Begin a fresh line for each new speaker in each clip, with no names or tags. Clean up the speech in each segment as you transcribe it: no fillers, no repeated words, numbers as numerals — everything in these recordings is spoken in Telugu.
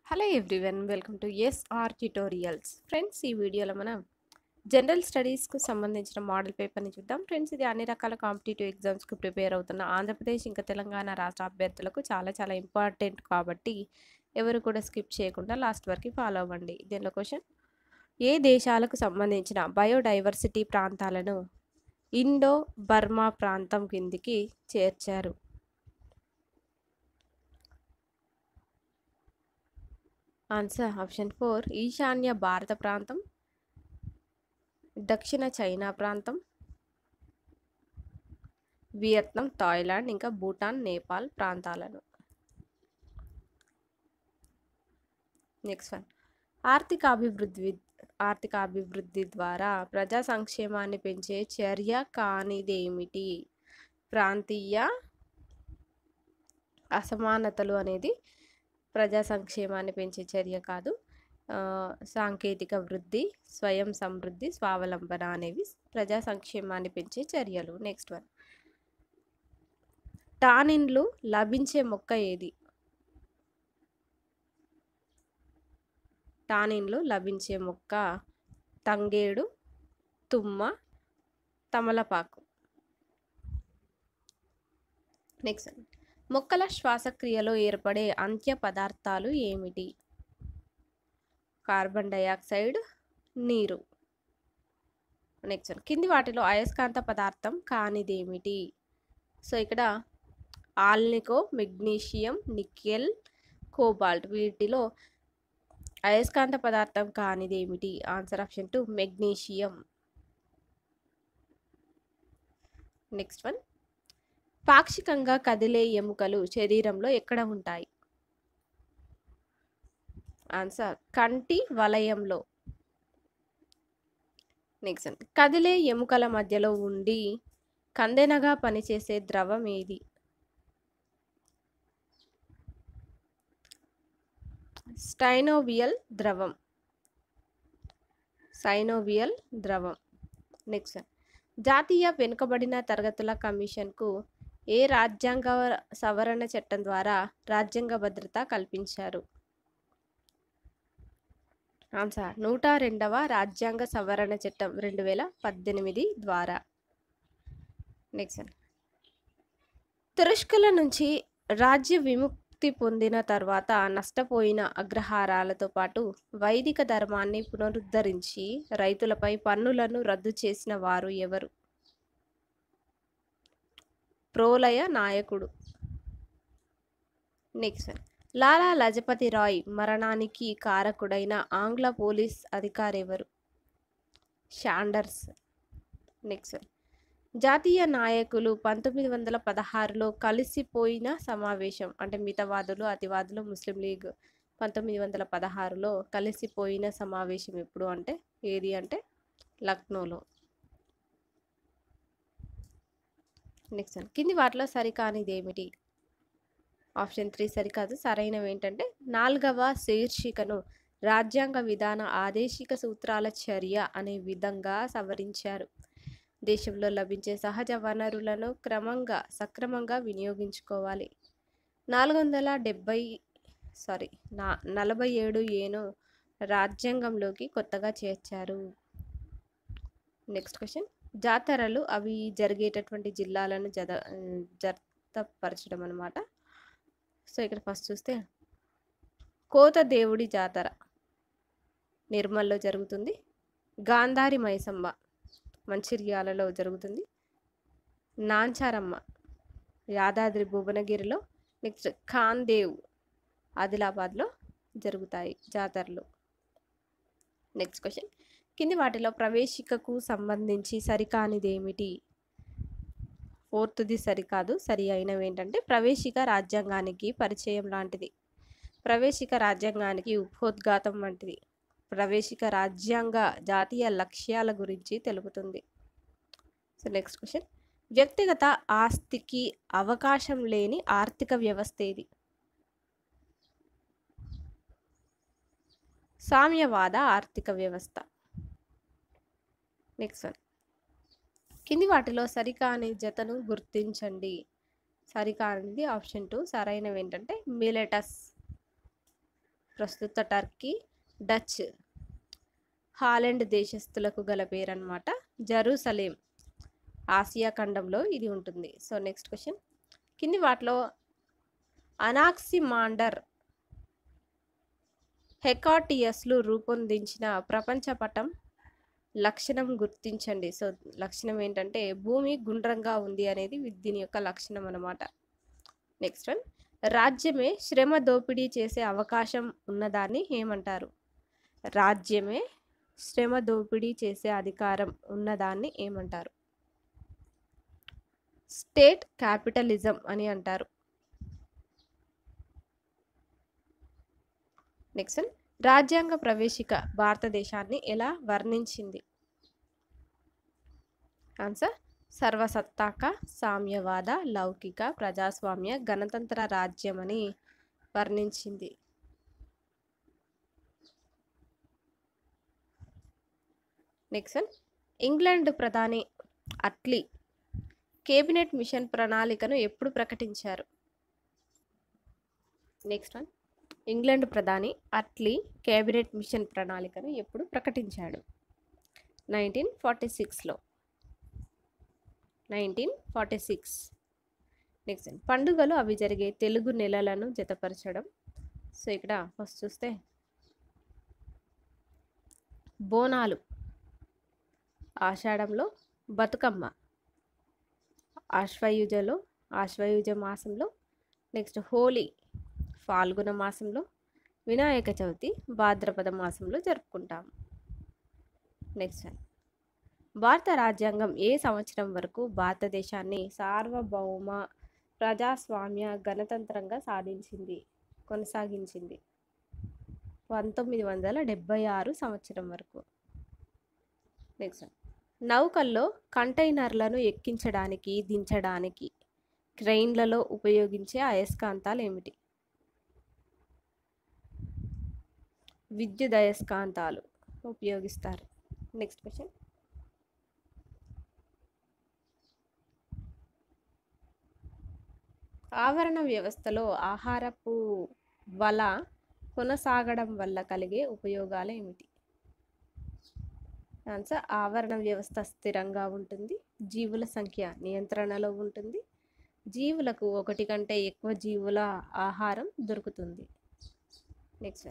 Hello everyone, welcome to SR tutorials. Friends, ఈ వీడియోలో మనం జనరల్ స్టడీస్కు సంబంధించిన మోడల్ పేపర్ని చూద్దాం. ఫ్రెండ్స్, ఇది అన్ని రకాల కాంపిటేటివ్ ఎగ్జామ్స్కు ప్రిపేర్ అవుతున్న ఆంధ్రప్రదేశ్ ఇంకా తెలంగాణ రాష్ట్ర అభ్యర్థులకు చాలా ఇంపార్టెంట్ కాబట్టి ఎవరు కూడా స్కిప్ చేయకుండా లాస్ట్ వరకు ఫాలో అవ్వండి. దీనిలో క్వశ్చన్: ఏ దేశాలకు సంబంధించిన బయోడైవర్సిటీ ప్రాంతాలను ఇండో బర్మా ప్రాంతం కిందికి చేర్చారు? ఆన్సర్ ఆప్షన్ 4 ఈశాన్య భారత ప్రాంతం, దక్షిణ చైనా ప్రాంతం, వియత్నాం, థాయిలాండ్ ఇంకా భూటాన్, నేపాల్ ప్రాంతాలను. నెక్స్ట్ వన్: ఆర్థిక అభివృద్ధి ద్వారా ప్రజా సంక్షేమాన్ని పెంచే చర్య కానిదేమిటి? ప్రాంతీయ అసమానతలు అనేది ప్రజా సంక్షేమాన్ని పెంచే చర్య కాదు. సాంకేతిక వృద్ధి, స్వయం సమృద్ధి, స్వావలంబన అనేవి ప్రజా సంక్షేమాన్ని పెంచే చర్యలు. నెక్స్ట్ వన్: టానిన్లు లభించే మొక్క ఏది? టానిన్లు లభించే మొక్క తంగేడు, తుమ్మ, తమలపాకు. నెక్స్ట్ వన్: మొక్కల శ్వాసక్రియలో ఏర్పడే అంత్య పదార్థాలు ఏమిటి? కార్బన్ డయాక్సైడ్, నీరు. నెక్స్ట్ వన్: కింది వాటిలో అయస్కాంత పదార్థం కానిదేమిటి? సో ఇక్కడ ఆల్నికో, మెగ్నీషియం, నికెల్, కోబాల్ట్. వీటిలో అయస్కాంత పదార్థం కానిదేమిటి? Answer option 2 magnesium. Next one: పాక్షికంగా కదిలే ఎముకలు శరీరంలో ఎక్కడ ఉంటాయి? ఆన్సర్ కంటి వలయంలో. నెక్స్ట్ వన్: కదిలే ఎముకల మధ్యలో ఉండి కందెనగా పనిచేసే ద్రవం ఏది? సైనోవియల్ ద్రవం. నెక్స్ట్ వన్: జాతీయ వెనుకబడిన తరగతుల కమిషన్కు ఏ రాజ్యాంగ సవరణ చట్టం ద్వారా రాజ్యాంగ భద్రత కల్పించారు? ఆన్సర్ 102వ రాజ్యాంగ సవరణ చట్టం 2018 ద్వారా. నెక్స్ట్ వన్: తురుష్కుల నుంచి రాజ్య విముక్తి పొందిన తర్వాత నష్టపోయిన అగ్రహారాలతో పాటు వైదిక ధర్మాన్ని పునరుద్ధరించి రైతులపై పన్నులను రద్దు చేసిన వారు ఎవరు? ప్రోలయ నాయకుడు. నెక్స్ట్ వన్: లాలా లజపతి రాయ్ మరణానికి కారకుడైన ఆంగ్ల పోలీస్ అధికారి ఎవరు? శాండర్స్. నెక్స్ట్ వన్: జాతీయ నాయకులు 1916లో కలిసిపోయిన సమావేశం, అంటే మితవాదులు, అతివాదులు, ముస్లిం లీగ్ 1916లో కలిసిపోయిన సమావేశం ఎప్పుడు అంటే ఏది అంటే లక్నోలో. నెక్స్ట్ వన్: కింది వాటిలో సరికానిది ఏమిటి? ఆప్షన్ 3 సరికాదు. సరైనవి ఏంటంటే 4వ శీర్షికను రాజ్యాంగ విధాన ఆదేశిక సూత్రాల చర్య అనే విధంగా సవరించారు. దేశంలో లభించే సహజ వనరులను సక్రమంగా వినియోగించుకోవాలి. 47ఏను రాజ్యాంగంలోకి కొత్తగా చేర్చారు. నెక్స్ట్ క్వశ్చన్: జాతరలు అవి జరిగేటటువంటి జిల్లాలను జతపరచడం అన్నమాట. సో ఇక్కడ ఫస్ట్ చూస్తే కోత దేవుడి జాతర నిర్మల్లో జరుగుతుంది. గాంధారి మైసమ్మ మంచిర్యాలలో జరుగుతుంది. నాంచారమ్మ యాదాద్రి భువనగిరిలో. నెక్స్ట్ ఖాందేవ్ ఆదిలాబాద్లో జరుగుతాయి జాతరలు. నెక్స్ట్ క్వశ్చన్: కింది వాటిలో ప్రవేశికకు సంబంధించి సరికానిది ఏమిటి? 4ది సరికాదు. సరి అయినవి ఏంటంటే ప్రవేశిక రాజ్యాంగానికి పరిచయం లాంటిది, ప్రవేశిక రాజ్యాంగానికి ఉపోద్ఘాతం వంటిది, ప్రవేశిక రాజ్యాంగ జాతీయ లక్ష్యాల గురించి తెలుపుతుంది. సో నెక్స్ట్ క్వశ్చన్: వ్యక్తిగత ఆస్తికి అవకాశం లేని ఆర్థిక వ్యవస్థ ఏది? సామ్యవాద ఆర్థిక వ్యవస్థ. నెక్స్ట్ వన్: కింది వాటిలో సరికాని జతను గుర్తించండి. సరికానిది ఆప్షన్ 2. సరైనవి ఏంటంటే మిలెటస్. ప్రస్తుత టర్కీ, డచ్, హాలెండ్ దేశస్థులకు గల పేరు అనమాట. జెరూసలేం ఆసియా ఖండంలో ఇది ఉంటుంది. సో నెక్స్ట్ క్వశ్చన్, కింది వాటిలో అనాక్సిమాండర్ హెకాటియస్లు రూపొందించిన ప్రపంచ పటం లక్షణం గుర్తించండి. సో లక్షణం ఏంటంటే భూమి గుండ్రంగా ఉంది అనేది దీని యొక్క లక్షణం అన్నమాట. నెక్స్ట్ వన్, రాజ్యమే శ్రమ దోపిడీ చేసే అవకాశం ఉన్నదాన్ని ఏమంటారు? రాజ్యమే శ్రమ దోపిడీ చేసే అధికారం ఉన్నదాన్ని ఏమంటారు? స్టేట్ క్యాపిటలిజం అని అంటారు. నెక్స్ట్ వన్, రాజ్యాంగ ప్రవేశిక భారతదేశాన్ని ఎలా వర్ణించింది? ఆన్సర్ సర్వసత్తాక, సామ్యవాద, లౌకిక, ప్రజాస్వామ్య, గణతంత్ర రాజ్యం అని వర్ణించింది. నెక్స్ట్ వన్, ఇంగ్లాండ్ ప్రధాని అట్లీ కేబినెట్ మిషన్ ప్రణాళికను ఎప్పుడు ప్రకటించారు? నెక్స్ట్ వన్, ఇంగ్లాండ్ ప్రధాని అట్లీ కేబినెట్ మిషన్ ప్రణాళికను ఎప్పుడు ప్రకటించాడు? 1946లో. 1946. నెక్స్ట్ పండుగలు అవి జరిగే తెలుగు నెలలను జతపరచడం. సో ఇక్కడ ఫస్ట్ చూస్తే బోనాలు ఆషాఢంలో, బతుకమ్మ ఆశ్వయుజ మాసంలో, నెక్స్ట్ హోలీ ఫాల్గుణ మాసంలో, వినాయక చవితి భాద్రపద మాసంలో జరుపుకుంటాము. నెక్స్ట్ భారత రాజ్యాంగం ఏ సంవత్సరం వరకు భారతదేశాన్ని సార్వభౌమ ప్రజాస్వామ్య గణతంత్రంగా కొనసాగించింది? 1976 సంవత్సరం వరకు. నెక్స్ట్ నౌకల్లో కంటైనర్లను ఎక్కించడానికి, దించడానికి క్రెయిన్లలో ఉపయోగించే అయస్కాంతాలు ఏమిటి? విద్యుత్ అయస్కాంతాలు ఉపయోగిస్తారు. నెక్స్ట్ క్వశ్చన్, ఆవరణ వ్యవస్థలో ఆహారపు వల కొనసాగడం వల్ల కలిగే ఉపయోగాలు ఏమిటి? ఆన్సర్ ఆవరణ వ్యవస్థ స్థిరంగా ఉంటుంది, జీవుల సంఖ్య నియంత్రణలో ఉంటుంది, జీవులకు ఒకటి కంటే ఎక్కువ జీవుల ఆహారం దొరుకుతుంది. నెక్స్ట్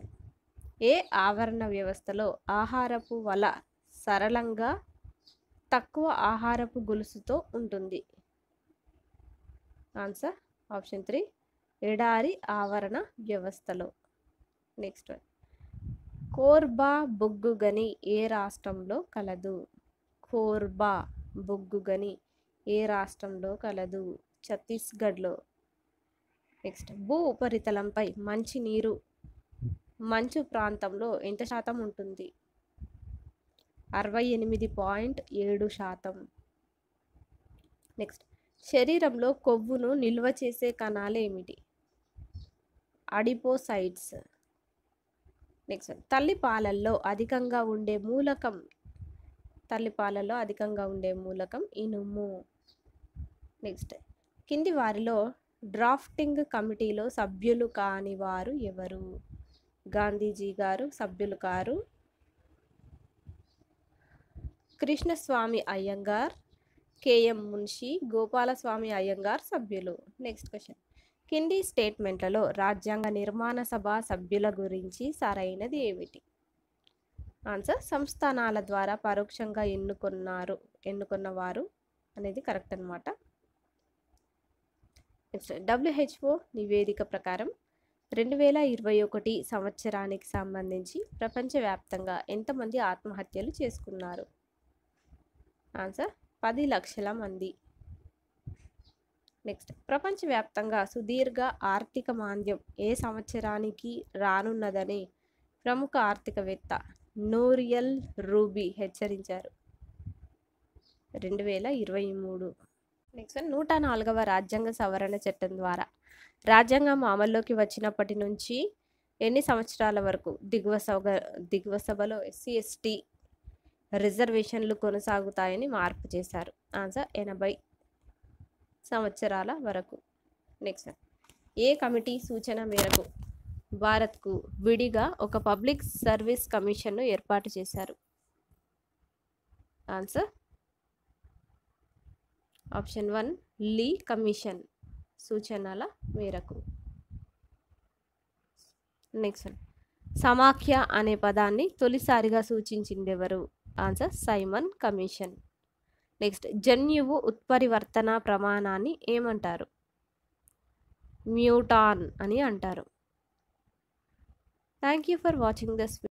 ఏ ఆవరణ వ్యవస్థలో ఆహారపు వల సరళంగా తక్కువ ఆహారపు గొలుసుతో ఉంటుంది? ఆన్సర్ ఆప్షన్ 3 ఎడారి ఆవరణ వ్యవస్థలో. నెక్స్ట్ వన్, కోర్బా బొగ్గు గని ఏ రాష్ట్రంలో కలదు? కోర్బా బొగ్గు గని ఏ రాష్ట్రంలో కలదు? ఛత్తీస్గఢ్లో. నెక్స్ట్ భూ ఉపరితలంపై మంచినీరు మంచు ప్రాంతంలో ఎంత శాతం ఉంటుంది? 68.7%. నెక్స్ట్ శరీరంలో కొవ్వును నిల్వ చేసే కణాలు ఏమిటి? అడిపోసైట్స్. నెక్స్ట్ తల్లిపాలల్లో అధికంగా ఉండే మూలకం ఇనుము. నెక్స్ట్ కింది వారిలో డ్రాఫ్టింగ్ కమిటీలో సభ్యులు కాని వారు ఎవరు? గాంధీజీ గారు సభ్యులు కారు, కృష్ణస్వామి అయ్యంగార్, కేఎం మున్షి, గోపాలస్వామి అయ్యంగార్ సభ్యులు. నెక్స్ట్ క్వశ్చన్, కింది స్టేట్మెంట్లలో రాజ్యాంగ నిర్మాణ సభ సభ్యుల గురించి సరైనది ఏమిటి? ఆన్సర్ సంస్థానాల ద్వారా పరోక్షంగా ఎన్నుకున్నవారు అనేది కరెక్ట్ అనమాట. నెక్స్ట్ WHO నివేదిక ప్రకారం 2021 సంవత్సరానికి సంబంధించి ప్రపంచవ్యాప్తంగా ఎంతమంది ఆత్మహత్యలు చేసుకున్నారు? ఆన్సర్ 10 లక్షల మంది. నెక్స్ట్ ప్రపంచవ్యాప్తంగా సుదీర్ఘ ఆర్థిక మాంద్యం ఏ సంవత్సరానికి రానున్నదని ప్రముఖ ఆర్థికవేత్త నోరియల్ రూబీ హెచ్చరించారు? 2023. నెక్స్ట్ 104వ రాజ్యాంగ సవరణ చట్టం ద్వారా రాజ్యాంగం అమల్లోకి వచ్చినప్పటి నుంచి ఎన్ని సంవత్సరాల వరకు దిగువ సభలో SC/ST రిజర్వేషన్లు కొనసాగుతాయని మార్పు చేశారు? ఆన్సర్ 80 సంవత్సరాల వరకు. నెక్స్ట్ ఏ కమిటీ సూచన మేరకు భారత్కు విడిగా ఒక పబ్లిక్ సర్వీస్ కమిషన్ను ఏర్పాటు చేశారు? ఆన్సర్ ఆప్షన్ 1 లీ కమిషన్ సూచనల మేరకు. నెక్స్ట్ సమాఖ్య అనే పదాన్ని తొలిసారిగా సూచించిందెవరు? Answer Simon Commission. నెక్స్ట్ జన్యువు ఉత్పరివర్తన ప్రమాణాన్ని ఏమంటారు? మ్యూటాన్ అని అంటారు. Thank you for watching this.